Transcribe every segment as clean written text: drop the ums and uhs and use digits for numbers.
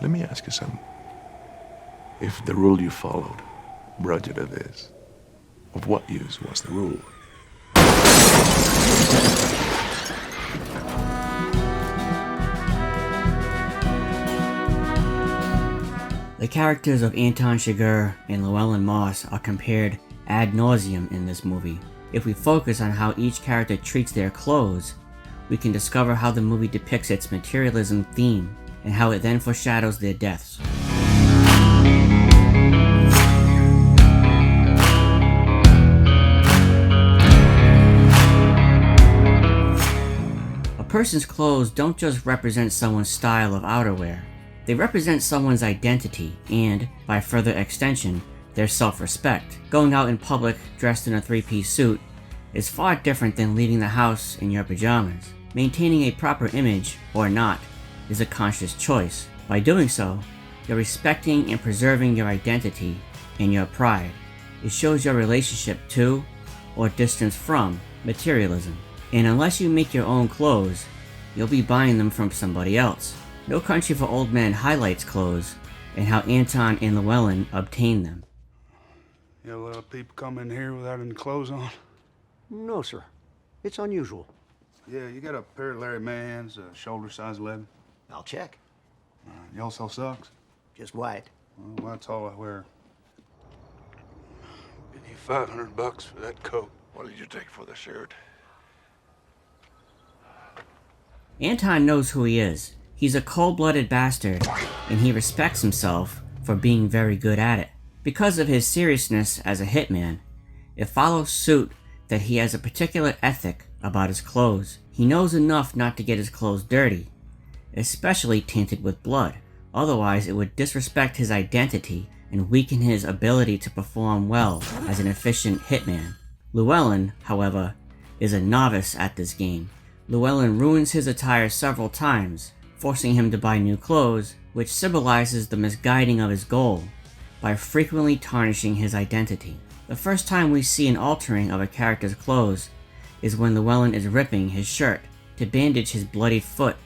Let me ask you something. If the rule you followed brought you to this, of what use was the rule? The characters of Anton Chigurh and Llewellyn Moss are compared ad nauseum in this movie. If we focus on how each character treats their clothes, we can discover how the movie depicts its materialism theme and how it then foreshadows their deaths. A person's clothes don't just represent someone's style of outerwear. They represent someone's identity and, by further extension, their self-respect. Going out in public dressed in a three-piece suit is far different than leaving the house in your pajamas. Maintaining a proper image, or not, is a conscious choice. By doing so, you're respecting and preserving your identity and your pride. It shows your relationship to, or distance from, materialism. And unless you make your own clothes, you'll be buying them from somebody else. No Country for Old Men highlights clothes and how Anton and Llewellyn obtained them. You have a lot of people come in here without any clothes on? No, sir. It's unusual. Yeah, you got a pair of Larry Mann's, shoulder size 11. I'll check. You all sell socks? Just white. Well, that's all I wear. Give you $500 for that coat. What did you take for the shirt? Anton knows who he is. He's a cold-blooded bastard, and he respects himself for being very good at it. Because of his seriousness as a hitman, it follows suit that he has a particular ethic about his clothes. He knows enough not to get his clothes dirty, especially tainted with blood. Otherwise, it would disrespect his identity and weaken his ability to perform well as an efficient hitman. Llewellyn, however, is a novice at this game. Llewellyn ruins his attire several times, forcing him to buy new clothes, which symbolizes the misguiding of his goal by frequently tarnishing his identity. The first time we see an altering of a character's clothes is when Llewellyn is ripping his shirt to bandage his bloodied foot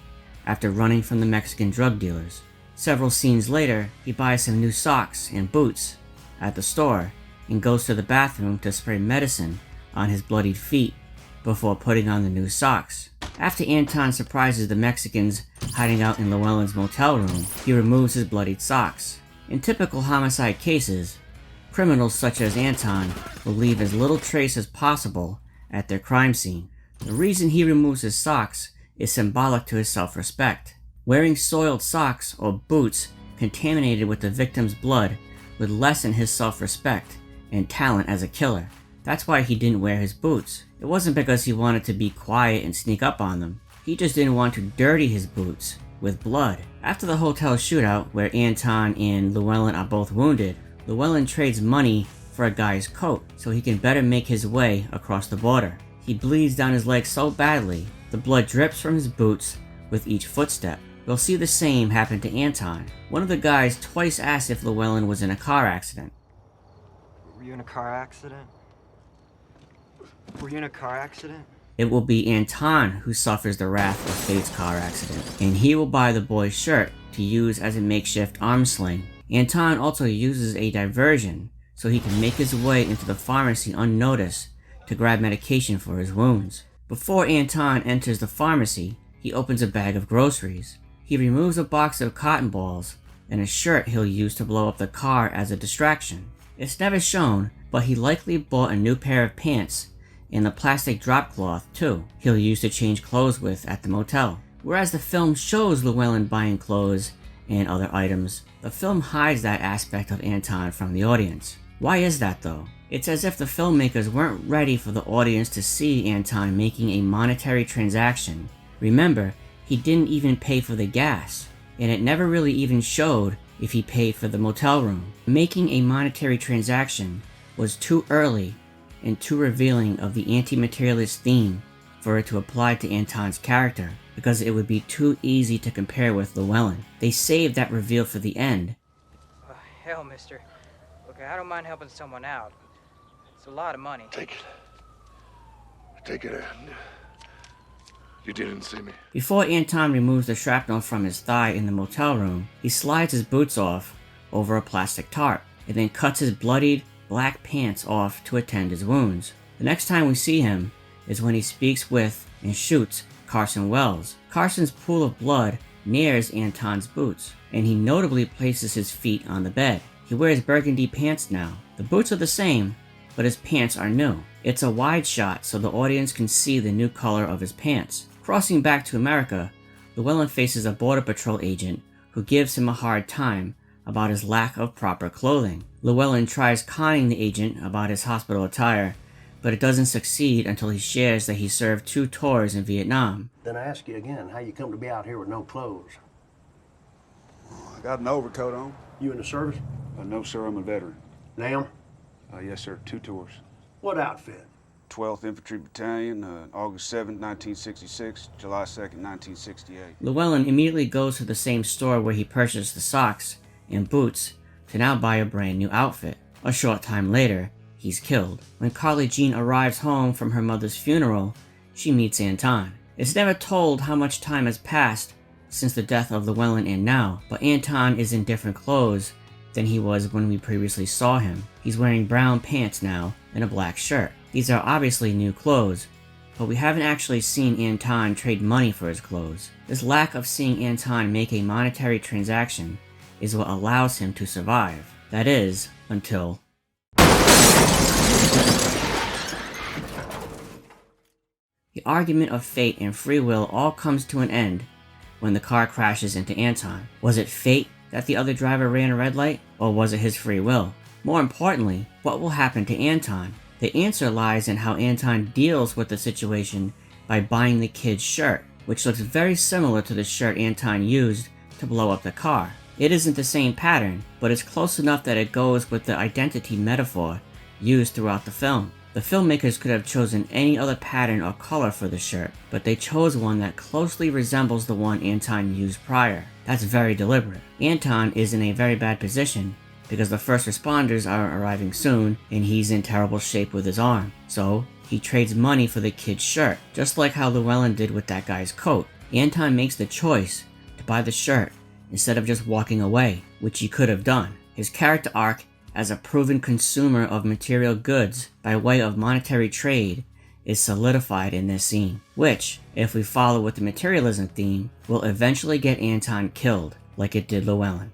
after running from the Mexican drug dealers. Several scenes later, he buys some new socks and boots at the store and goes to the bathroom to spray medicine on his bloodied feet before putting on the new socks. After Anton surprises the Mexicans hiding out in Llewellyn's motel room, he removes his bloodied socks. In typical homicide cases, criminals such as Anton will leave as little trace as possible at their crime scene. The reason he removes his socks is symbolic to his self-respect. Wearing soiled socks or boots contaminated with the victim's blood would lessen his self-respect and talent as a killer. That's why he didn't wear his boots. It wasn't because he wanted to be quiet and sneak up on them. He just didn't want to dirty his boots with blood. After the hotel shootout, where Anton and Llewellyn are both wounded, Llewellyn trades money for a guy's coat so he can better make his way across the border. He bleeds down his leg so badly, the blood drips from his boots with each footstep. We'll see the same happen to Anton. One of the guys twice asked if Llewellyn was in a car accident. Were you in a car accident? Were you in a car accident? It will be Anton who suffers the wrath of fate's car accident, and he will buy the boy's shirt to use as a makeshift arm sling. Anton also uses a diversion so he can make his way into the pharmacy unnoticed to grab medication for his wounds. Before Anton enters the pharmacy, he opens a bag of groceries. He removes a box of cotton balls and a shirt he'll use to blow up the car as a distraction. It's never shown, but he likely bought a new pair of pants and the plastic drop cloth too, he'll use to change clothes with at the motel. Whereas the film shows Llewellyn buying clothes and other items, the film hides that aspect of Anton from the audience. Why is that though? It's as if the filmmakers weren't ready for the audience to see Anton making a monetary transaction. Remember, he didn't even pay for the gas, and it never really even showed if he paid for the motel room. Making a monetary transaction was too early and too revealing of the anti-materialist theme for it to apply to Anton's character, because it would be too easy to compare with Llewellyn. They saved that reveal for the end. Oh, hell, mister. Look, I don't mind helping someone out. It's a lot of money. Take it. Take it and You didn't see me. Before Anton removes the shrapnel from his thigh in the motel room, he slides his boots off over a plastic tarp, and then cuts his bloodied black pants off to attend his wounds. The next time we see him is when he speaks with and shoots Carson Wells. Carson's pool of blood nears Anton's boots, and he notably places his feet on the bed. He wears burgundy pants now. The boots are the same, but his pants are new. It's a wide shot so the audience can see the new color of his pants. Crossing back to America, Llewellyn faces a Border Patrol agent who gives him a hard time about his lack of proper clothing. Llewellyn tries conning the agent about his hospital attire, but it doesn't succeed until he shares that he served 2 tours in Vietnam. Then I ask you again, how you come to be out here with no clothes? I got an overcoat on. You in the service? No, sir, I'm a veteran. Now? Yes, sir, 2 tours. What outfit? 12th Infantry Battalion, August 7th, 1966, July 2nd, 1968. Llewellyn immediately goes to the same store where he purchased the socks and boots to now buy a brand new outfit. A short time later, he's killed. When Carly Jean arrives home from her mother's funeral, she meets Anton. It's never told how much time has passed since the death of Llewellyn and now, but Anton is in different clothes than he was when we previously saw him. He's wearing brown pants now and a black shirt. These are obviously new clothes, but we haven't actually seen Anton trade money for his clothes. This lack of seeing Anton make a monetary transaction is what allows him to survive. That is, until... The argument of fate and free will all comes to an end when the car crashes into Anton. Was it fate that the other driver ran a red light, or was it his free will? More importantly, what will happen to Anton? The answer lies in how Anton deals with the situation by buying the kid's shirt, which looks very similar to the shirt Anton used to blow up the car. It isn't the same pattern, but it's close enough that it goes with the identity metaphor used throughout the film. The filmmakers could have chosen any other pattern or color for the shirt, but they chose one that closely resembles the one Anton used prior. That's very deliberate. Anton is in a very bad position because the first responders are arriving soon and he's in terrible shape with his arm. So he trades money for the kid's shirt, just like how Llewellyn did with that guy's coat. Anton makes the choice to buy the shirt instead of just walking away, which he could have done. His character arc as a proven consumer of material goods by way of monetary trade is solidified in this scene, which, if we follow with the materialism theme, will eventually get Anton killed like it did Llewellyn.